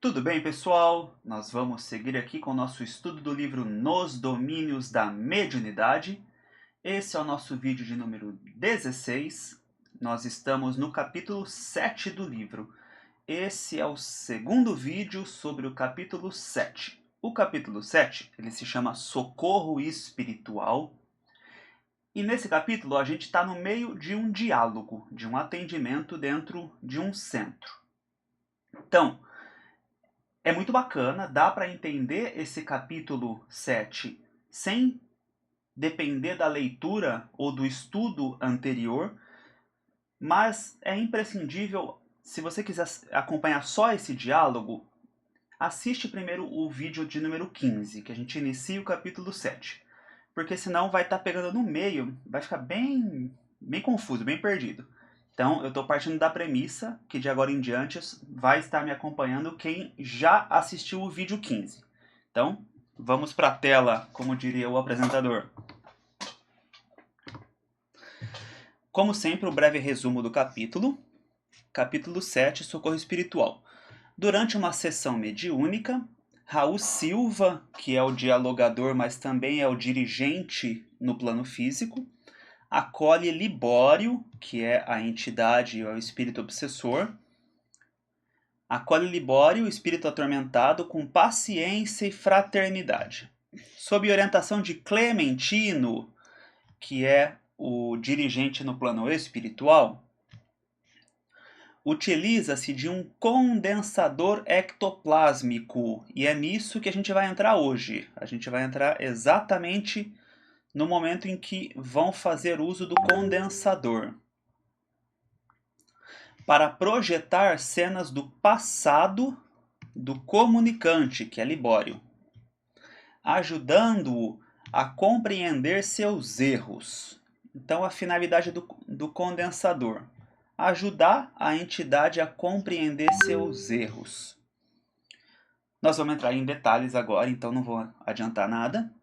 Tudo bem, pessoal? Nós vamos seguir aqui com o nosso estudo do livro Nos Domínios da Mediunidade. Esse é o nosso vídeo de número 16. Nós estamos no capítulo 7 do livro. Esse é o segundo vídeo sobre o capítulo 7. O capítulo 7, ele se chama Socorro Espiritual. E nesse capítulo a gente está no meio de um diálogo, de um atendimento dentro de um centro. Então, é muito bacana, dá para entender esse capítulo 7 sem depender da leitura ou do estudo anterior, mas é imprescindível, se você quiser acompanhar só esse diálogo, assiste primeiro o vídeo de número 15, que a gente inicia o capítulo 7, porque senão vai estar pegando no meio, vai ficar bem confuso, bem perdido. Então, eu estou partindo da premissa que de agora em diante vai estar me acompanhando quem já assistiu o vídeo 15. Então, vamos para a tela, como diria o apresentador. Como sempre, o breve resumo do capítulo. Capítulo 7, Socorro Espiritual. Durante uma sessão mediúnica, Raul Silva, que é o dialogador, mas também é o dirigente no plano físico, acolhe Libório, que é a entidade, o espírito obsessor. Acolhe Libório, o espírito atormentado, com paciência e fraternidade. Sob orientação de Clementino, que é o dirigente no plano espiritual, utiliza-se de um condensador ectoplásmico. E é nisso que a gente vai entrar hoje. A gente vai entrar exatamente no momento em que vão fazer uso do condensador para projetar cenas do passado do comunicante, que é Libório, ajudando-o a compreender seus erros. Então, a finalidade do condensador: ajudar a entidade a compreender seus erros. Nós vamos entrar em detalhes agora, então não vou adiantar nada.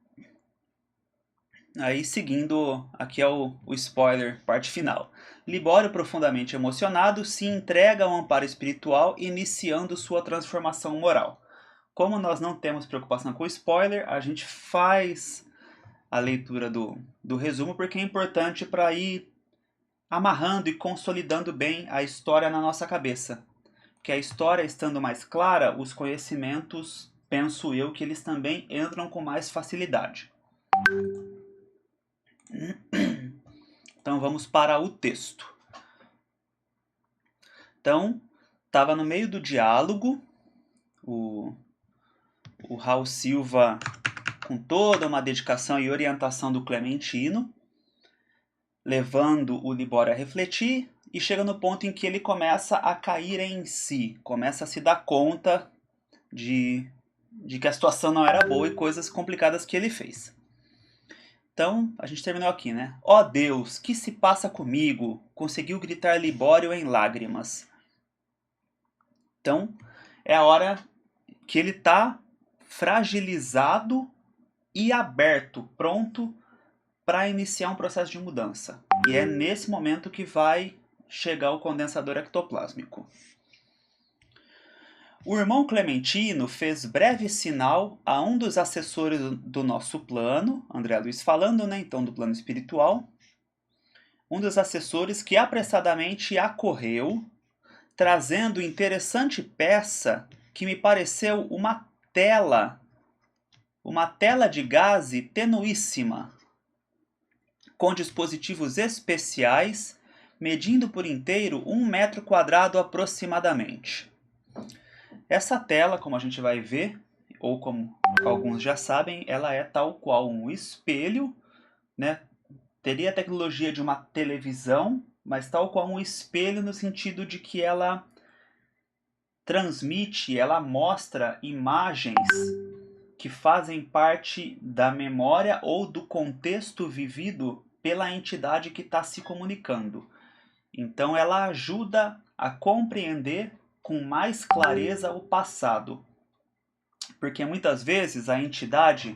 Aí, seguindo, aqui é o spoiler, parte final. Libório, profundamente emocionado, se entrega ao amparo espiritual, iniciando sua transformação moral. Como nós não temos preocupação com spoiler, a gente faz a leitura do resumo, porque é importante para ir amarrando e consolidando bem a história na nossa cabeça. Porque a história estando mais clara, os conhecimentos, penso eu, que eles também entram com mais facilidade. Então vamos para o texto. Então, estava no meio do diálogo, o Raul Silva, com toda uma dedicação e orientação do Clementino, levando o Libório a refletir, e chega no ponto em que ele começa a cair em si, começa a se dar conta de que a situação não era boa e coisas complicadas que ele fez. Então, a gente terminou aqui, né? Ó Deus, que se passa comigo? Conseguiu gritar Libório em lágrimas. Então, é a hora que ele está fragilizado e aberto, pronto para iniciar um processo de mudança. E é nesse momento que vai chegar o condensador ectoplásmico. O irmão Clementino fez breve sinal a um dos assessores do nosso plano, André Luiz falando, né, então do plano espiritual, um dos assessores que apressadamente acorreu, trazendo interessante peça que me pareceu uma tela de gaze tenuíssima, com dispositivos especiais, medindo por inteiro 1 metro quadrado aproximadamente. Essa tela, como a gente vai ver, ou como alguns já sabem, ela é tal qual um espelho, né? Teria a tecnologia de uma televisão, mas tal qual um espelho no sentido de que ela transmite, ela mostra imagens que fazem parte da memória ou do contexto vivido pela entidade que está se comunicando. Então ela ajuda a compreender com mais clareza o passado. Porque muitas vezes a entidade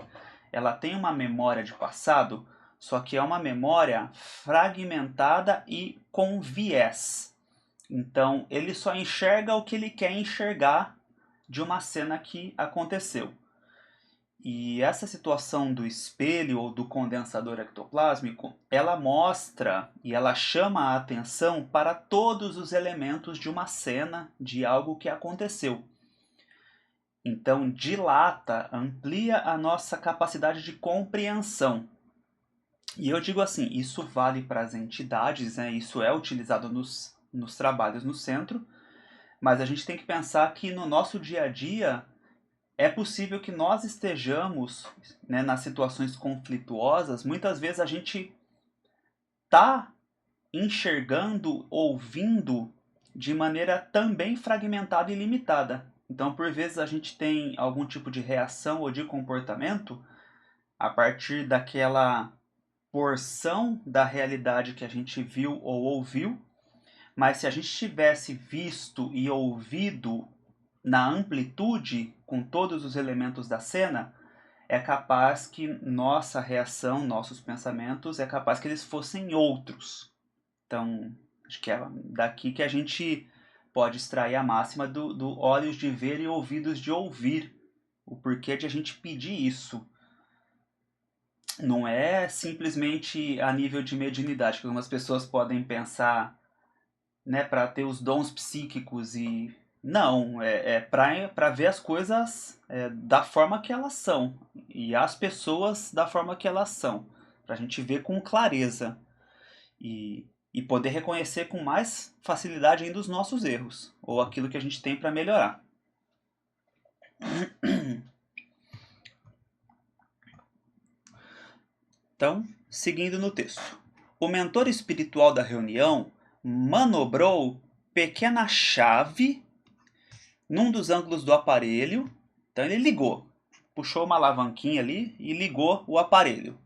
ela tem uma memória de passado, só que é uma memória fragmentada e com viés. Então ele só enxerga o que ele quer enxergar de uma cena que aconteceu. E essa situação do espelho ou do condensador ectoplásmico, ela mostra e ela chama a atenção para todos os elementos de uma cena, de algo que aconteceu. Então, dilata, amplia a nossa capacidade de compreensão. E eu digo assim, isso vale para as entidades, né? Isso é utilizado nos trabalhos no centro, mas a gente tem que pensar que no nosso dia a dia é possível que nós estejamos, né, nas situações conflituosas, muitas vezes a gente está enxergando, ouvindo de maneira também fragmentada e limitada. Então, por vezes, a gente tem algum tipo de reação ou de comportamento a partir daquela porção da realidade que a gente viu ou ouviu, mas se a gente tivesse visto e ouvido na amplitude, com todos os elementos da cena, é capaz que nossa reação, nossos pensamentos, é capaz que eles fossem outros. Então, acho que é daqui que a gente pode extrair a máxima do olhos de ver e ouvidos de ouvir. O porquê de a gente pedir isso. Não é simplesmente a nível de mediunidade, que algumas pessoas podem pensar, né, para ter os dons psíquicos e não, é para ver as coisas da forma que elas são e as pessoas da forma que elas são, para a gente ver com clareza e poder reconhecer com mais facilidade ainda os nossos erros ou aquilo que a gente tem para melhorar. Então, seguindo no texto. O mentor espiritual da reunião manobrou pequena chave num dos ângulos do aparelho. Então ele ligou, puxou uma alavanquinha ali e ligou o aparelho.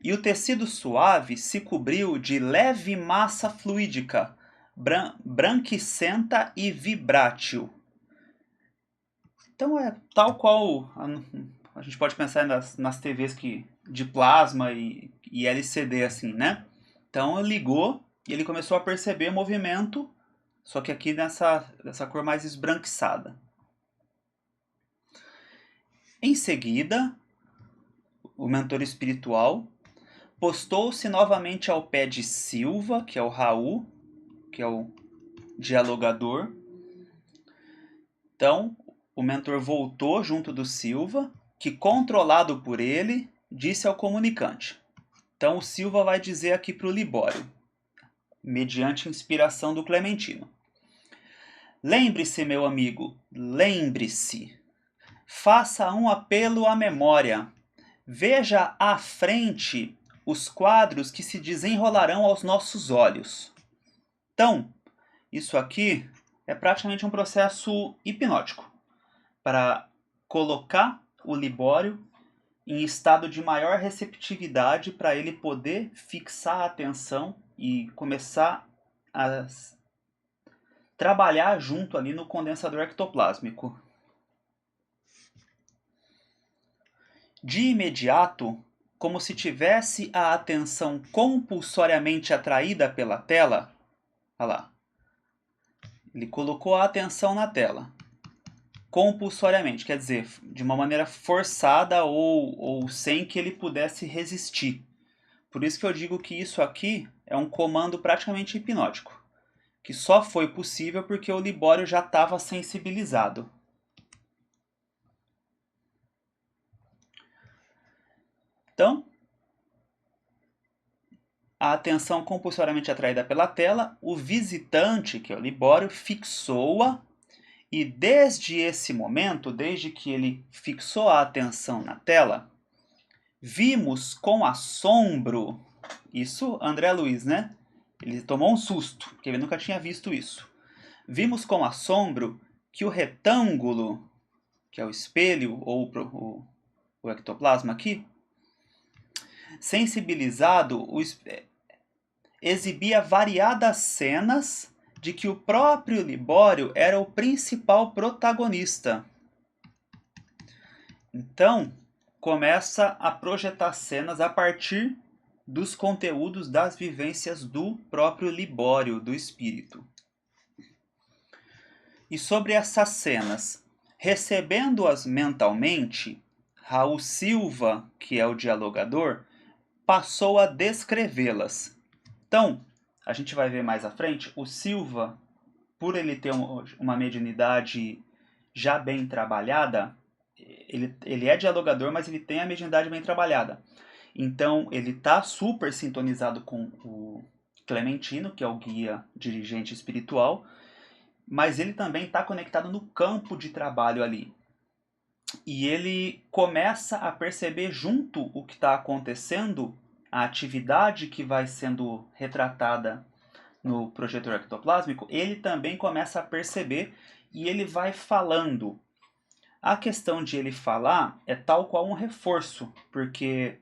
E o tecido suave se cobriu de leve massa fluídica, branquicenta e vibrátil. Então é tal qual a gente pode pensar nas TVs de plasma e LCD assim, né? Então ligou e ele começou a perceber movimento, só que aqui nessa cor mais esbranquiçada. Em seguida, o mentor espiritual postou-se novamente ao pé de Silva, que é o Raul, que é o dialogador. Então, o mentor voltou junto do Silva, que, controlado por ele, disse ao comunicante. Então, o Silva vai dizer aqui para o Libório, mediante inspiração do Clementino. Lembre-se, meu amigo, lembre-se. Faça um apelo à memória. Veja à frente os quadros que se desenrolarão aos nossos olhos. Então, isso aqui é praticamente um processo hipnótico para colocar o Libório em estado de maior receptividade para ele poder fixar a atenção e começar a trabalhar junto ali no condensador ectoplásmico. De imediato, como se tivesse a atenção compulsoriamente atraída pela tela, olha lá, ele colocou a atenção na tela, compulsoriamente, quer dizer, de uma maneira forçada ou sem que ele pudesse resistir. Por isso que eu digo que isso aqui é um comando praticamente hipnótico, que só foi possível porque o Libório já estava sensibilizado. Então, a atenção compulsoriamente atraída pela tela, o visitante, que é o Libório, fixou-a e desde esse momento, desde que ele fixou a atenção na tela, vimos com assombro, isso André Luiz, né? Ele tomou um susto, porque ele nunca tinha visto isso. Vimos com assombro que o retângulo, que é o espelho ou o ectoplasma aqui, sensibilizado, exibia variadas cenas de que o próprio Libório era o principal protagonista. Então, começa a projetar cenas a partir dos conteúdos das vivências do próprio Libório, do espírito. E sobre essas cenas, recebendo-as mentalmente, Raul Silva, que é o dialogador, passou a descrevê-las. Então, a gente vai ver mais à frente, o Silva, por ele ter uma mediunidade já bem trabalhada, ele é dialogador, mas ele tem a mediunidade bem trabalhada. Então, ele está super sintonizado com o Clementino, que é o guia dirigente espiritual, mas ele também está conectado no campo de trabalho ali. E ele começa a perceber junto o que está acontecendo, a atividade que vai sendo retratada no projetor ectoplásmico, ele também começa a perceber e ele vai falando. A questão de ele falar é tal qual um reforço, porque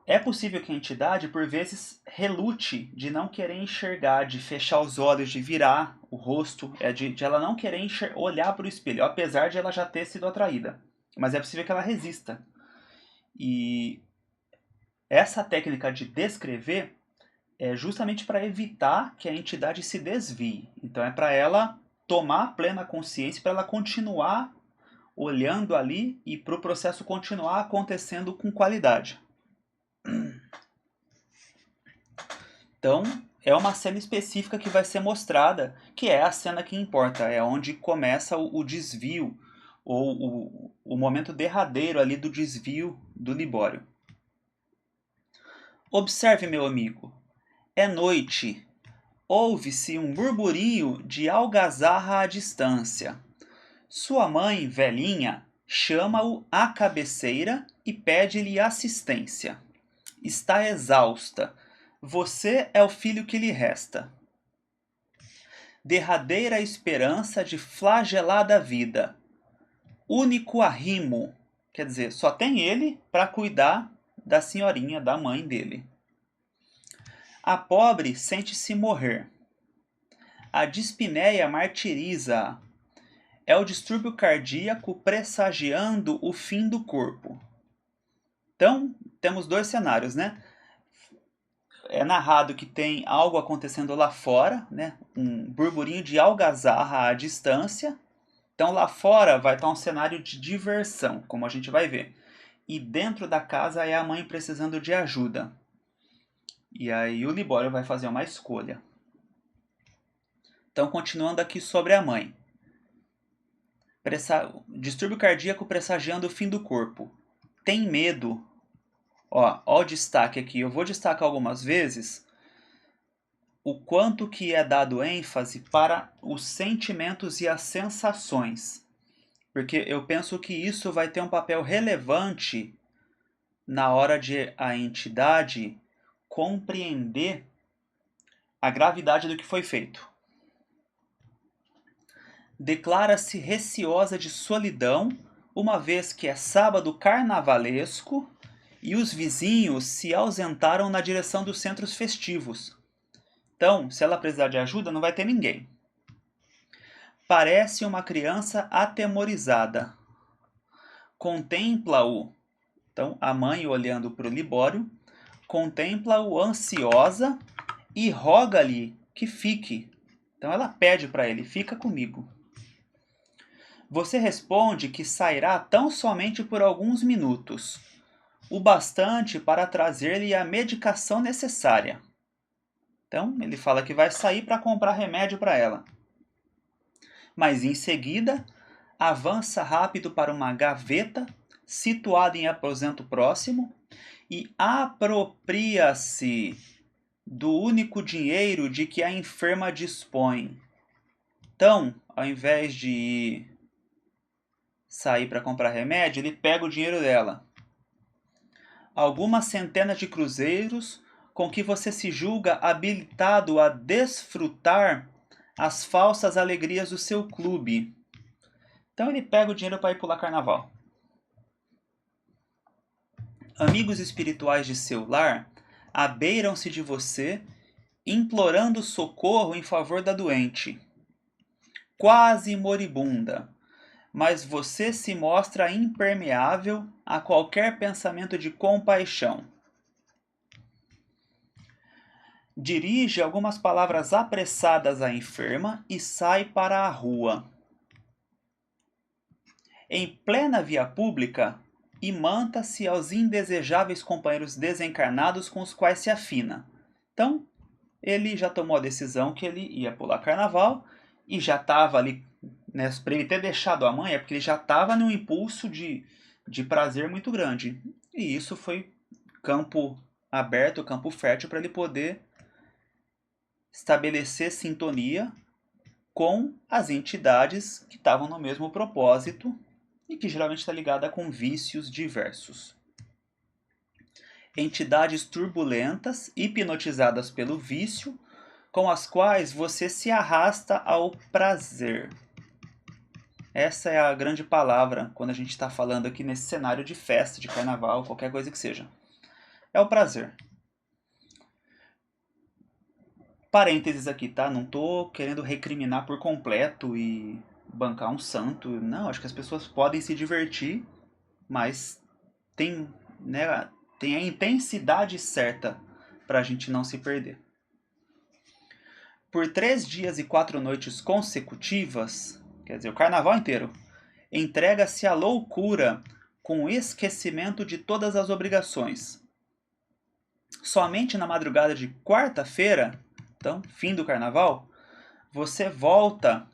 é possível que a entidade, por vezes, relute de não querer enxergar, de fechar os olhos, de virar o rosto, de ela não querer olhar para o espelho, apesar de ela já ter sido atraída. Mas é possível que ela resista. E essa técnica de descrever é justamente para evitar que a entidade se desvie. Então é para ela tomar plena consciência, para ela continuar olhando ali e para o processo continuar acontecendo com qualidade. Então, é uma cena específica que vai ser mostrada, que é a cena que importa, é onde começa o desvio, ou o momento derradeiro ali do desvio do Libório. Observe, meu amigo, é noite, ouve-se um burburinho de algazarra à distância. Sua mãe, velhinha, chama-o à cabeceira e pede-lhe assistência. Está exausta. Você é o filho que lhe resta. Derradeira esperança de flagelada vida. Único arrimo. Quer dizer, só tem ele para cuidar da senhorinha, da mãe dele. A pobre sente-se morrer. A dispneia martiriza-a. É o distúrbio cardíaco pressagiando o fim do corpo. Então, temos dois cenários, né? É narrado que tem algo acontecendo lá fora, né? Um burburinho de algazarra à distância. Então lá fora vai estar um cenário de diversão, como a gente vai ver. E dentro da casa é a mãe precisando de ajuda. E aí o Libório vai fazer uma escolha. Então, continuando aqui sobre a mãe. Distúrbio cardíaco pressagiando o fim do corpo. Tem medo. Ó o destaque aqui. Eu vou destacar algumas vezes o quanto que é dado ênfase para os sentimentos e as sensações. Porque eu penso que isso vai ter um papel relevante na hora de a entidade compreender a gravidade do que foi feito. Declara-se receosa de solidão, uma vez que é sábado carnavalesco e os vizinhos se ausentaram na direção dos centros festivos. Então, se ela precisar de ajuda, não vai ter ninguém. Parece uma criança atemorizada. Contempla-o, então a mãe olhando para o Libório, contempla-o ansiosa e roga-lhe que fique. Então ela pede para ele, fica comigo. Você responde que sairá tão somente por alguns minutos, o bastante para trazer-lhe a medicação necessária. Então ele fala que vai sair para comprar remédio para ela. Mas em seguida avança rápido para uma gaveta situada em aposento próximo e apropria-se do único dinheiro de que a enferma dispõe. Então, ao invés de sair para comprar remédio, ele pega o dinheiro dela. Algumas centenas de cruzeiros com que você se julga habilitado a desfrutar as falsas alegrias do seu clube. Então ele pega o dinheiro para ir pular carnaval. Amigos espirituais de seu lar abeiram-se de você, implorando socorro em favor da doente, quase moribunda, mas você se mostra impermeável a qualquer pensamento de compaixão. dirige algumas palavras apressadas à enferma e sai para a rua. Em plena via pública, imanta-se aos indesejáveis companheiros desencarnados com os quais se afina. Então, ele já tomou a decisão que ele ia pular carnaval e já estava ali, né, para ele ter deixado a mãe, é porque ele já estava num impulso de prazer muito grande. E isso foi campo aberto, campo fértil para ele poder estabelecer sintonia com as entidades que estavam no mesmo propósito e que geralmente está ligada com vícios diversos. Entidades turbulentas, hipnotizadas pelo vício, com as quais você se arrasta ao prazer. Essa é a grande palavra quando a gente está falando aqui nesse cenário de festa, de carnaval, qualquer coisa que seja. É o prazer. Parênteses aqui, tá? Não tô querendo recriminar por completo e bancar um santo. Não, acho que as pessoas podem se divertir, mas tem, né, tem a intensidade certa para a gente não se perder. Por 3 dias e 4 noites consecutivas, quer dizer, o carnaval inteiro, entrega-se à loucura com o esquecimento de todas as obrigações. Somente na madrugada de quarta-feira, então, fim do carnaval, você volta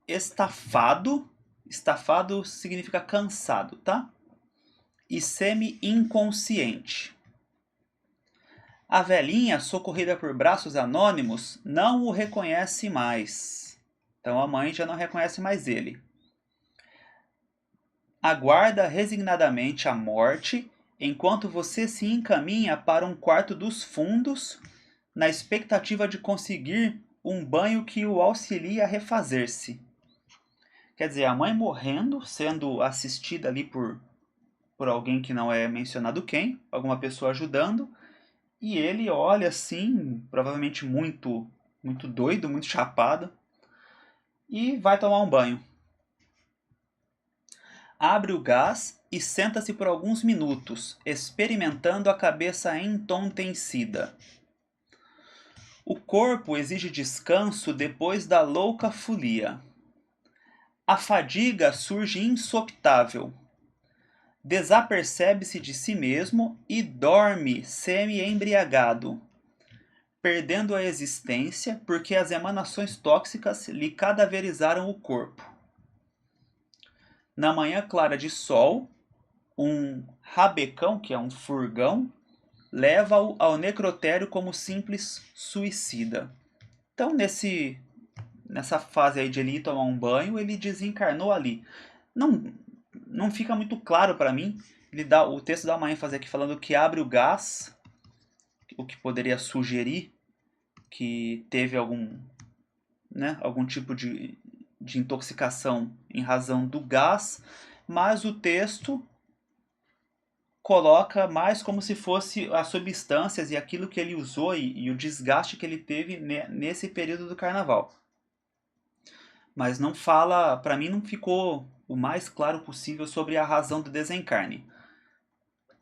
estafado. Estafado significa cansado, tá? E semi-inconsciente. A velhinha, socorrida por braços anônimos, não o reconhece mais. Então a mãe já não reconhece mais ele. Aguarda resignadamente a morte enquanto você se encaminha para um quarto dos fundos na expectativa de conseguir um banho que o auxilie a refazer-se. Quer dizer, a mãe morrendo, sendo assistida ali por alguém que não é mencionado quem, alguma pessoa ajudando, e ele olha assim, provavelmente muito doido, muito chapado, e vai tomar um banho. Abre o gás e senta-se por alguns minutos, experimentando a cabeça entontecida. O corpo exige descanso depois da louca folia. A fadiga surge insopitável. Desapercebe-se de si mesmo e dorme semi-embriagado, perdendo a existência porque as emanações tóxicas lhe cadaverizaram o corpo. Na manhã clara de sol, um rabecão, que é um furgão, leva-o ao necrotério como simples suicida. Então, nessa fase aí de ele ir tomar um banho, ele desencarnou ali. Não fica muito claro para mim. O texto dá uma ênfase aqui falando que abre o gás, o que poderia sugerir que teve algum tipo de intoxicação em razão do gás, mas o texto coloca mais como se fosse as substâncias e aquilo que ele usou e o desgaste que ele teve nesse período do carnaval. Mas não fala, para mim não ficou o mais claro possível sobre a razão do desencarne.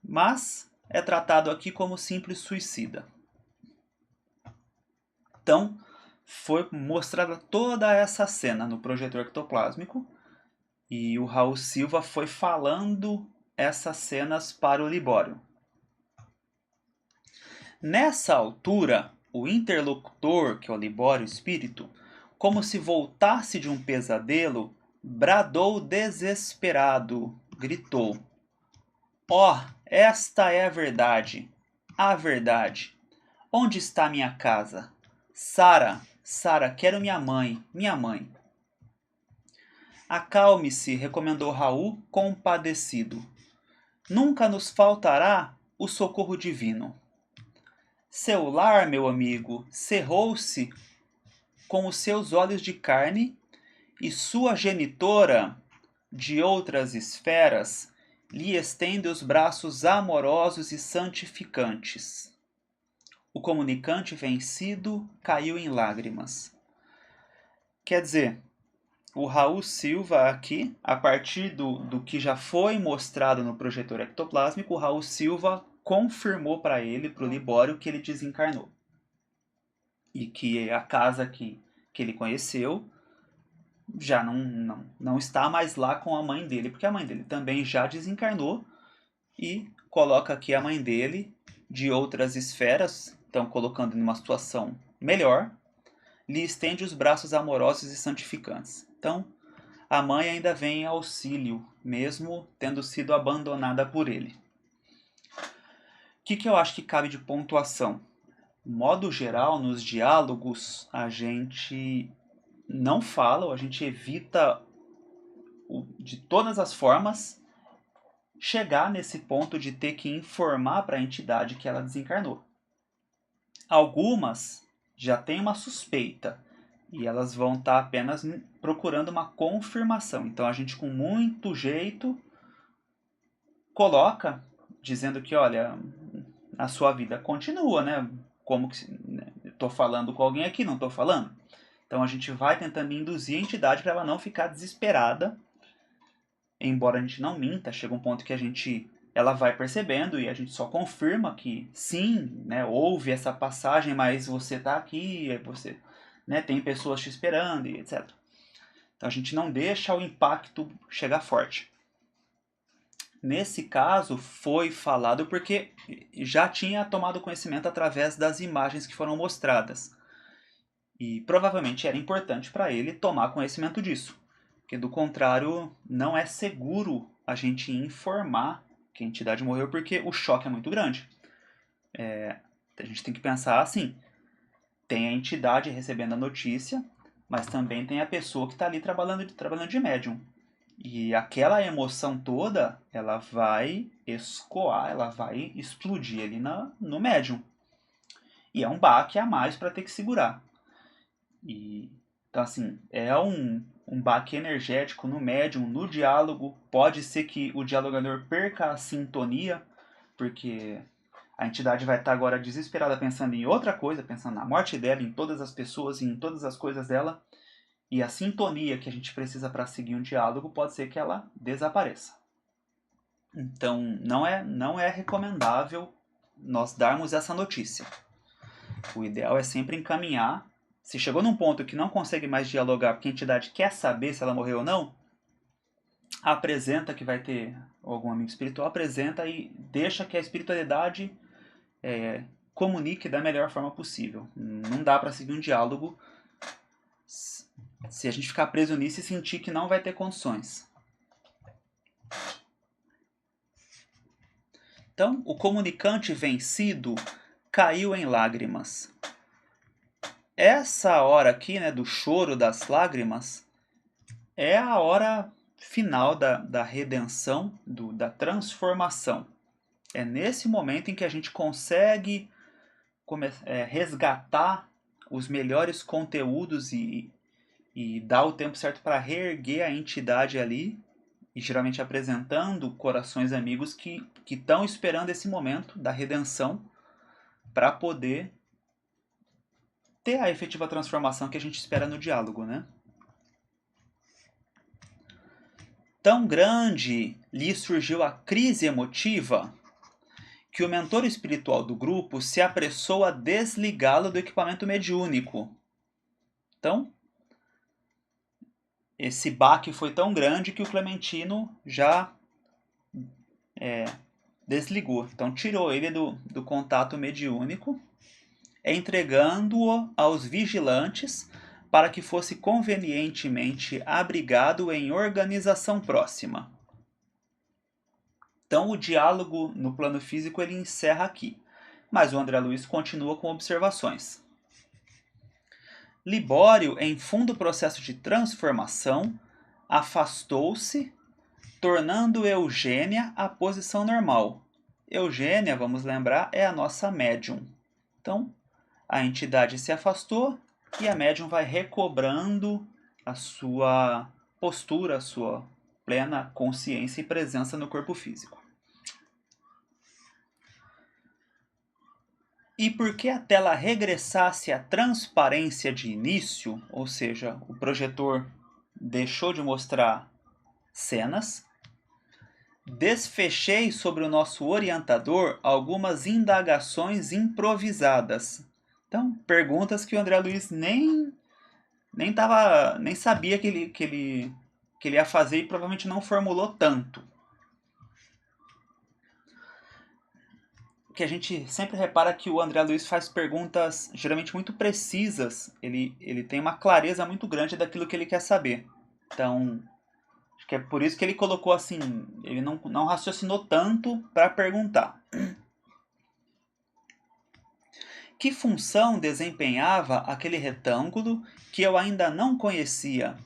Mas é tratado aqui como simples suicida. Então, foi mostrada toda essa cena no projetor ectoplásmico e o Raul Silva foi falando essas cenas para o Libório. Nessa altura, o interlocutor, que é o Libório Espírito, como se voltasse de um pesadelo, bradou desesperado, gritou: "Ó, esta é a verdade! Onde está minha casa? Sara, Sara, quero minha mãe, minha mãe." "Acalme-se", recomendou Raul, compadecido. "Nunca nos faltará o socorro divino." Seu lar, meu amigo, cerrou-se com os seus olhos de carne e sua genitora, de outras esferas, lhe estende os braços amorosos e santificantes. O comunicante vencido caiu em lágrimas. Quer dizer, o Raul Silva aqui, a partir do que já foi mostrado no projetor ectoplásmico, o Raul Silva confirmou para ele, para o Libório, que ele desencarnou. e que a casa que ele conheceu já não está mais lá com a mãe dele, porque a mãe dele também já desencarnou, e coloca aqui a mãe dele de outras esferas, então colocando em uma situação melhor, lhe estende os braços amorosos e santificantes. Então, a mãe ainda vem em auxílio, mesmo tendo sido abandonada por ele. O que eu acho que cabe de pontuação? De modo geral, nos diálogos, a gente não fala, ou a gente evita de todas as formas chegar nesse ponto de ter que informar para a entidade que ela desencarnou. Algumas já têm uma suspeita e elas vão estar apenas procurando uma confirmação. Então a gente, com muito jeito, coloca dizendo que, olha, a sua vida continua, né? Como que estou falando com alguém aqui, não estou falando? Então a gente vai tentando induzir a entidade para ela não ficar desesperada. Embora a gente não minta, chega um ponto que ela vai percebendo e a gente só confirma que sim, né, houve essa passagem, mas você está aqui, você, né, tem pessoas te esperando e etc. Então a gente não deixa o impacto chegar forte. Nesse caso foi falado porque já tinha tomado conhecimento através das imagens que foram mostradas. E provavelmente era importante para ele tomar conhecimento disso. Porque do contrário, não é seguro a gente informar que a entidade morreu, porque o choque é muito grande. A gente tem que pensar assim: tem a entidade recebendo a notícia, mas também tem a pessoa que está ali trabalhando de médium. E aquela emoção toda, ela vai escoar, ela vai explodir ali no médium. E é um baque a mais para ter que segurar. Então, assim, é um baque energético no médium, no diálogo. Pode ser que o dialogador perca a sintonia, porque a entidade vai estar agora desesperada pensando em outra coisa, pensando na morte dela, em todas as pessoas, em todas as coisas dela. E a sintonia que a gente precisa para seguir um diálogo pode ser que ela desapareça. Então, não é recomendável nós darmos essa notícia. O ideal é sempre encaminhar. Se chegou num ponto que não consegue mais dialogar porque a entidade quer saber se ela morreu ou não, apresenta que vai ter algum amigo espiritual, apresenta e deixa que a espiritualidade comunique da melhor forma possível. Não dá para seguir um diálogo se a gente ficar preso nisso e sentir que não vai ter condições. Então, o comunicante vencido caiu em lágrimas. Essa hora aqui, né, do choro das lágrimas, é a hora final da redenção, da transformação. É nesse momento em que a gente consegue resgatar os melhores conteúdos e dar o tempo certo para reerguer a entidade ali, e geralmente apresentando corações amigos que estão esperando esse momento da redenção para poder ter a efetiva transformação que a gente espera no diálogo, né? Tão grande lhe surgiu a crise emotiva que o mentor espiritual do grupo se apressou a desligá-lo do equipamento mediúnico. Então, esse baque foi tão grande que o Clementino já desligou. Então, tirou ele do contato mediúnico, entregando-o aos vigilantes para que fosse convenientemente abrigado em organização próxima. Então, o diálogo no plano físico ele encerra aqui, mas o André Luiz continua com observações. Libório, em fundo processo de transformação, afastou-se, tornando Eugênia a posição normal. Eugênia, vamos lembrar, é a nossa médium. Então, a entidade se afastou e a médium vai recobrando a sua postura, a sua plena consciência e presença no corpo físico. E porque a tela regressasse à transparência de início, ou seja, o projetor deixou de mostrar cenas, desfechei sobre o nosso orientador algumas indagações improvisadas. Então, perguntas que o André Luiz nem sabia que ele ia fazer e provavelmente não formulou tanto. Que a gente sempre repara que o André Luiz faz perguntas geralmente muito precisas, ele tem uma clareza muito grande daquilo que ele quer saber. Então, acho que é por isso que ele colocou assim, ele não raciocinou tanto para perguntar. Que função desempenhava aquele retângulo que eu ainda não conhecia?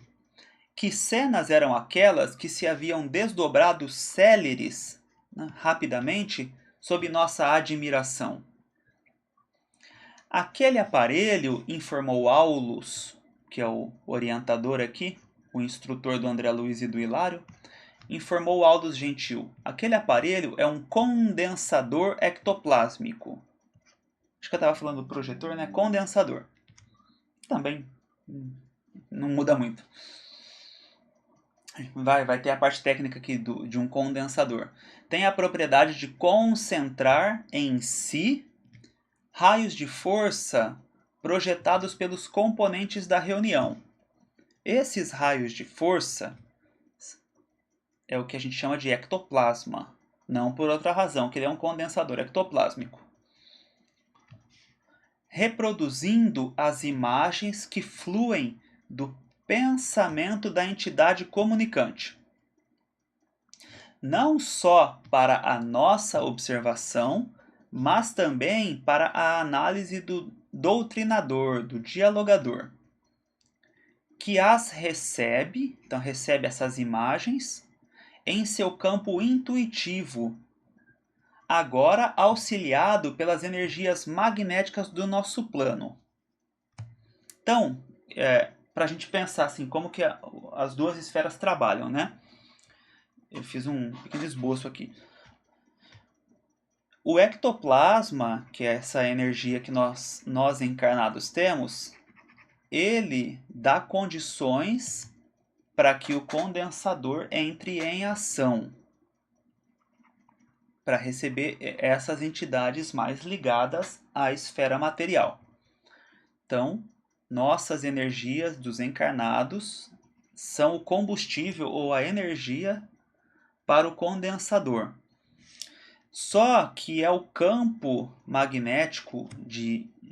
Que cenas eram aquelas que se haviam desdobrado céleres, né, rapidamente, sob nossa admiração? Aquele aparelho, informou Aulus, que é o orientador aqui, o instrutor do André Luiz e do Hilário, informou Aulus Gentil. Aquele aparelho é um condensador ectoplásmico. Acho que eu estava falando do projetor, né? Condensador. Também não muda muito. Vai ter a parte técnica aqui de um condensador. Tem a propriedade de concentrar em si raios de força projetados pelos componentes da reunião. Esses raios de força é o que a gente chama de ectoplasma, não por outra razão, que ele é um condensador ectoplásmico. Reproduzindo as imagens que fluem do pensamento da entidade comunicante. Não só para a nossa observação, mas também para a análise do doutrinador, do dialogador, que as recebe, então recebe essas imagens, em seu campo intuitivo, agora auxiliado pelas energias magnéticas do nosso plano. Então, para a gente pensar assim, como que as duas esferas trabalham, né? Eu fiz um pequeno esboço aqui. O ectoplasma, que é essa energia que nós encarnados temos, ele dá condições para que o condensador entre em ação, para receber essas entidades mais ligadas à esfera material. Então, nossas energias dos encarnados são o combustível ou a energia para o condensador. Só que é o campo magnético,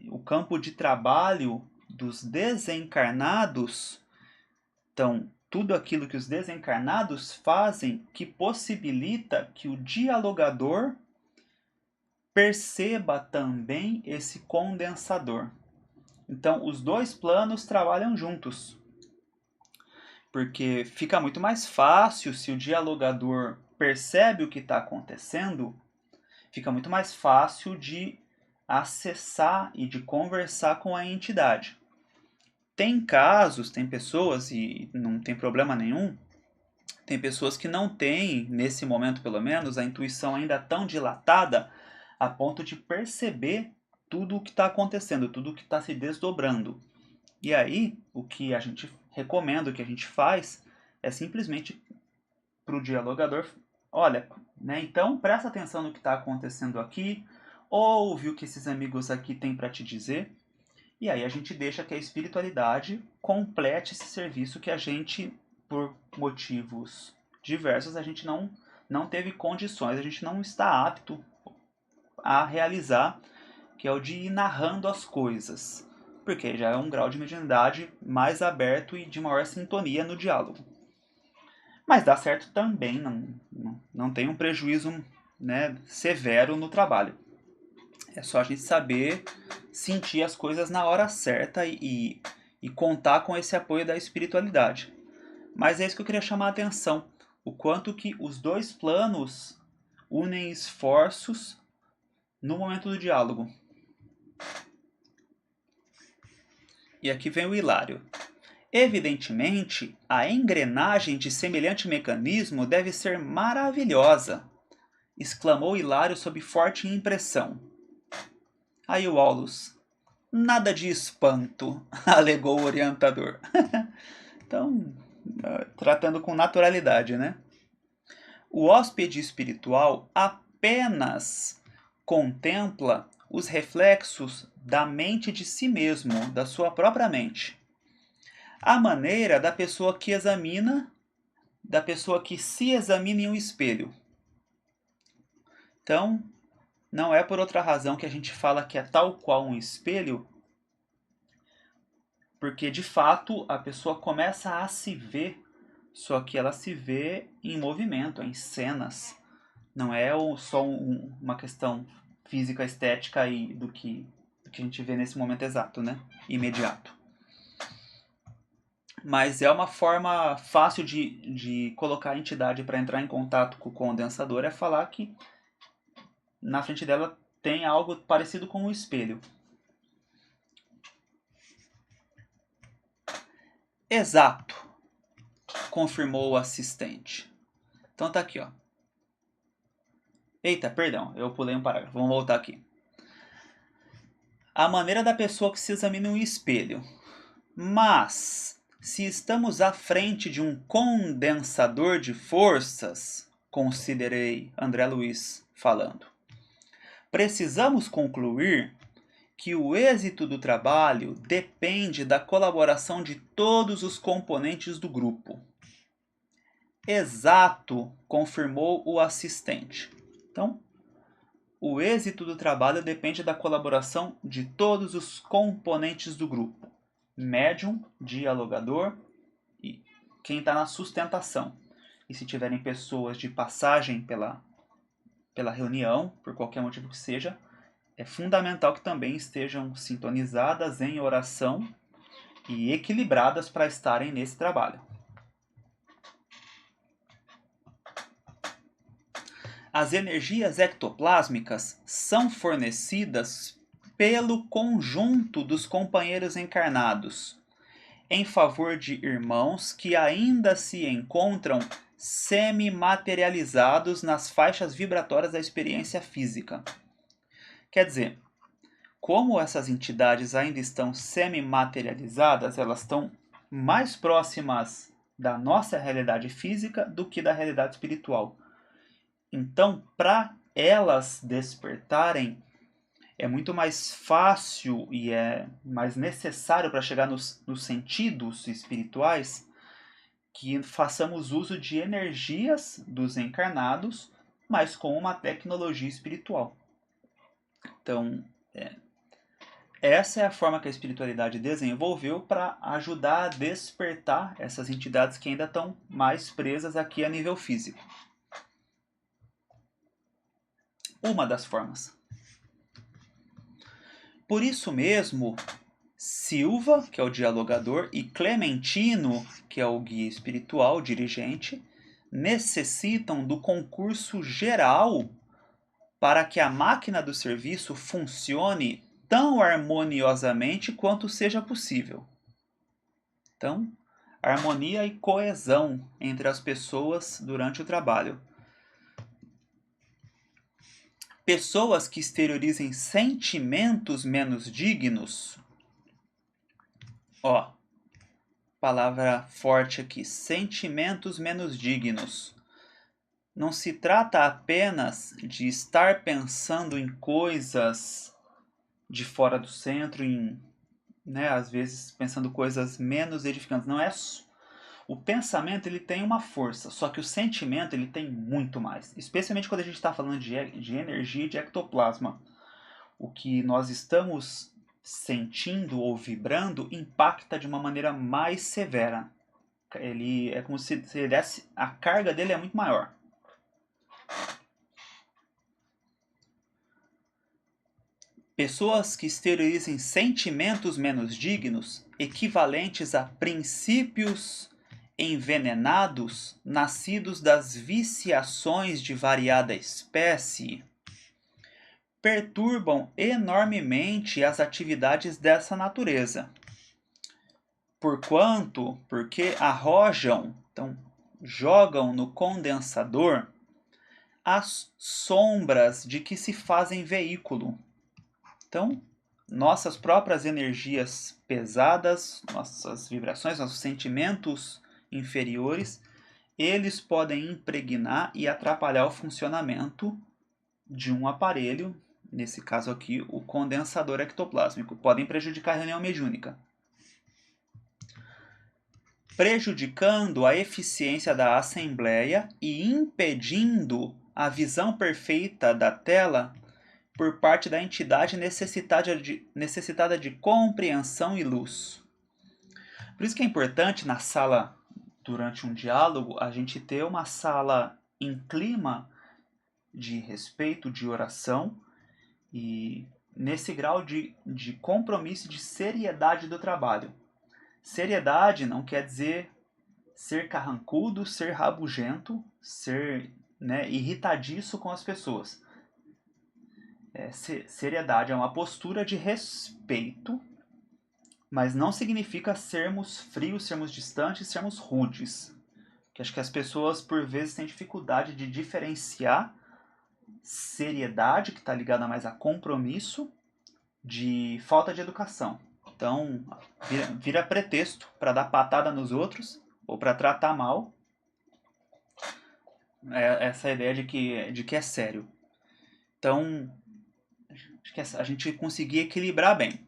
o campo de trabalho dos desencarnados. Então, tudo aquilo que os desencarnados fazem que possibilita que o dialogador perceba também esse condensador. Então, os dois planos trabalham juntos. Porque fica muito mais fácil se o dialogador percebe o que está acontecendo, fica muito mais fácil de acessar e de conversar com a entidade. Tem casos, tem pessoas, e não tem problema nenhum, tem pessoas que não têm, nesse momento pelo menos, a intuição ainda tão dilatada a ponto de perceber tudo o que está acontecendo, tudo o que está se desdobrando. E aí, o que a gente recomenda, o que a gente faz, é simplesmente para o dialogador, olha, né, então presta atenção no que está acontecendo aqui, ouve o que esses amigos aqui têm para te dizer, e aí a gente deixa que a espiritualidade complete esse serviço que a gente, por motivos diversos, a gente não teve condições, a gente não está apto a realizar, que é o de ir narrando as coisas, porque já é um grau de mediunidade mais aberto e de maior sintonia no diálogo. Mas dá certo também, não tem um prejuízo, né, severo no trabalho. É só a gente saber sentir as coisas na hora certa e contar com esse apoio da espiritualidade. Mas é isso que eu queria chamar a atenção, o quanto que os dois planos unem esforços no momento do diálogo. E aqui vem o Hilário. Evidentemente, a engrenagem de semelhante mecanismo deve ser maravilhosa, exclamou Hilário sob forte impressão. Aí o Aulus. Nada de espanto, alegou o orientador. Então, tratando com naturalidade, né? O hóspede espiritual apenas contempla os reflexos da mente de si mesmo, da sua própria mente. A maneira da pessoa que se examina em um espelho. Então, não é por outra razão que a gente fala que é tal qual um espelho, porque de fato a pessoa começa a se ver, só que ela se vê em movimento, em cenas. Não é só uma questão física, estética e do que a gente vê nesse momento exato, né? Imediato. Mas é uma forma fácil de colocar a entidade para entrar em contato com o condensador, é falar que na frente dela tem algo parecido com um espelho. Exato, confirmou o assistente. Então tá aqui, ó. Eita, perdão, eu pulei um parágrafo. Vamos voltar aqui. A maneira da pessoa que se examina em um espelho. Mas, se estamos à frente de um condensador de forças, considerei André Luiz falando, precisamos concluir que o êxito do trabalho depende da colaboração de todos os componentes do grupo. Exato, confirmou o assistente. Então, o êxito do trabalho depende da colaboração de todos os componentes do grupo. Médium, dialogador e quem está na sustentação. E se tiverem pessoas de passagem pela reunião, por qualquer motivo que seja, é fundamental que também estejam sintonizadas em oração e equilibradas para estarem nesse trabalho. As energias ectoplásmicas são fornecidas pelo conjunto dos companheiros encarnados, em favor de irmãos que ainda se encontram semi-materializados nas faixas vibratórias da experiência física. Quer dizer, como essas entidades ainda estão semi-materializadas, elas estão mais próximas da nossa realidade física do que da realidade espiritual. Então, para elas despertarem, é muito mais fácil e é mais necessário para chegar nos sentidos espirituais que façamos uso de energias dos encarnados, mas com uma tecnologia espiritual. Então, essa é a forma que a espiritualidade desenvolveu para ajudar a despertar essas entidades que ainda estão mais presas aqui a nível físico. Uma das formas. Por isso mesmo, Silva, que é o dialogador, e Clementino, que é o guia espiritual, dirigente, necessitam do concurso geral para que a máquina do serviço funcione tão harmoniosamente quanto seja possível. Então, harmonia e coesão entre as pessoas durante o trabalho. Pessoas que exteriorizem sentimentos menos dignos. Ó, palavra forte aqui, sentimentos menos dignos. Não se trata apenas de estar pensando em coisas de fora do centro, às vezes pensando coisas menos edificantes. Não é o pensamento, ele tem uma força, só que o sentimento ele tem muito mais. Especialmente quando a gente está falando de energia e de ectoplasma. O que nós estamos sentindo ou vibrando impacta de uma maneira mais severa. Ele é como se ele desse, a carga dele é muito maior. Pessoas que exteriorizem sentimentos menos dignos, equivalentes a princípios envenenados, nascidos das viciações de variada espécie, perturbam enormemente as atividades dessa natureza. Porque arrojam, então jogam no condensador as sombras de que se fazem veículo. Então, nossas próprias energias pesadas, nossas vibrações, nossos sentimentos inferiores, eles podem impregnar e atrapalhar o funcionamento de um aparelho, nesse caso aqui, o condensador ectoplásmico. Podem prejudicar a reunião mediúnica. Prejudicando a eficiência da assembleia e impedindo a visão perfeita da tela por parte da entidade necessitada de compreensão e luz. Por isso que é importante na sala, durante um diálogo, a gente ter uma sala em clima de respeito, de oração e nesse grau de compromisso e de seriedade do trabalho. Seriedade não quer dizer ser carrancudo, ser rabugento, ser irritadiço com as pessoas. Seriedade é uma postura de respeito, mas não significa sermos frios, sermos distantes, sermos rudes. Que acho que as pessoas, por vezes, têm dificuldade de diferenciar seriedade, que está ligada mais a compromisso, de falta de educação. Então, vira pretexto para dar patada nos outros ou para tratar mal. Essa ideia de que é sério. Então, acho que a gente conseguir equilibrar bem.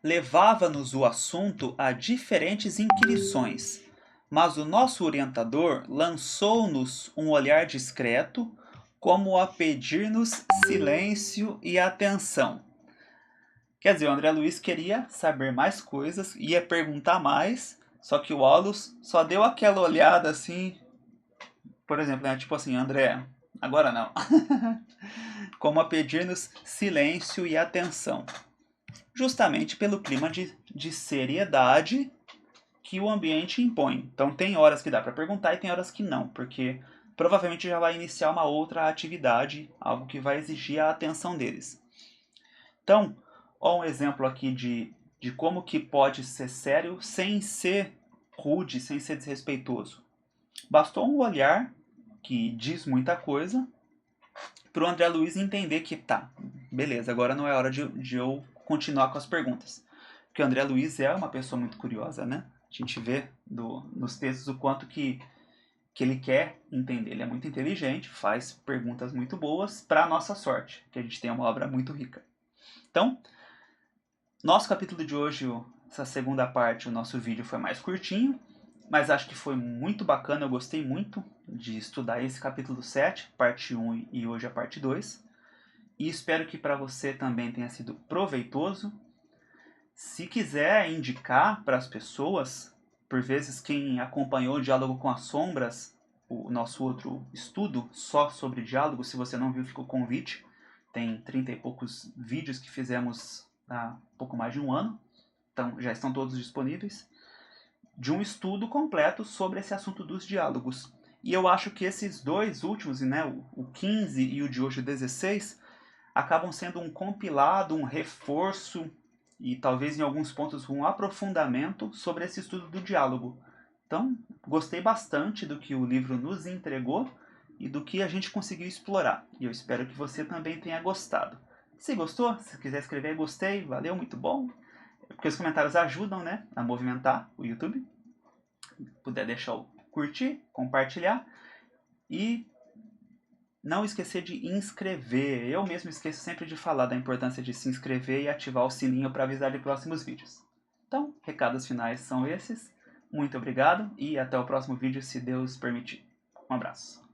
Levava-nos o assunto a diferentes inquirições, mas o nosso orientador lançou-nos um olhar discreto, como a pedir-nos silêncio e atenção. Quer dizer, o André Luiz queria saber mais coisas, ia perguntar mais, só que o Aulus só deu aquela olhada assim, por exemplo, tipo assim, André, agora não. Como a pedir-nos silêncio e atenção. Justamente pelo clima de seriedade que o ambiente impõe. Então tem horas que dá para perguntar e tem horas que não, porque provavelmente já vai iniciar uma outra atividade, algo que vai exigir a atenção deles. Então, ó um exemplo aqui de como que pode ser sério sem ser rude, sem ser desrespeitoso. Bastou um olhar que diz muita coisa para o André Luiz entender que tá, beleza, agora não é hora de eu continuar com as perguntas. Porque o André Luiz é uma pessoa muito curiosa, né? A gente vê nos textos o quanto que ele quer entender. Ele é muito inteligente, faz perguntas muito boas, para a nossa sorte, que a gente tem uma obra muito rica. Então, nosso capítulo de hoje, essa segunda parte, o nosso vídeo foi mais curtinho, mas acho que foi muito bacana, eu gostei muito de estudar esse capítulo 7, parte 1 e hoje a parte 2. E espero que para você também tenha sido proveitoso. Se quiser indicar para as pessoas, por vezes quem acompanhou o Diálogo com as Sombras, o nosso outro estudo só sobre diálogo, se você não viu, fica o convite. Tem 30 e poucos vídeos que fizemos há pouco mais de um ano, então já estão todos disponíveis, de um estudo completo sobre esse assunto dos diálogos. E eu acho que esses dois últimos, né, o 15 e o de hoje, o 16, acabam sendo um compilado, um reforço e talvez em alguns pontos um aprofundamento sobre esse estudo do diálogo. Então, gostei bastante do que o livro nos entregou e do que a gente conseguiu explorar. E eu espero que você também tenha gostado. Se gostou, se quiser escrever gostei, valeu, muito bom. Porque os comentários ajudam, né, a movimentar o YouTube. Puder deixar o curtir, compartilhar e não esquecer de inscrever. Eu mesmo esqueço sempre de falar da importância de se inscrever e ativar o sininho para avisar de próximos vídeos. Então, recados finais são esses. Muito obrigado e até o próximo vídeo, se Deus permitir. Um abraço.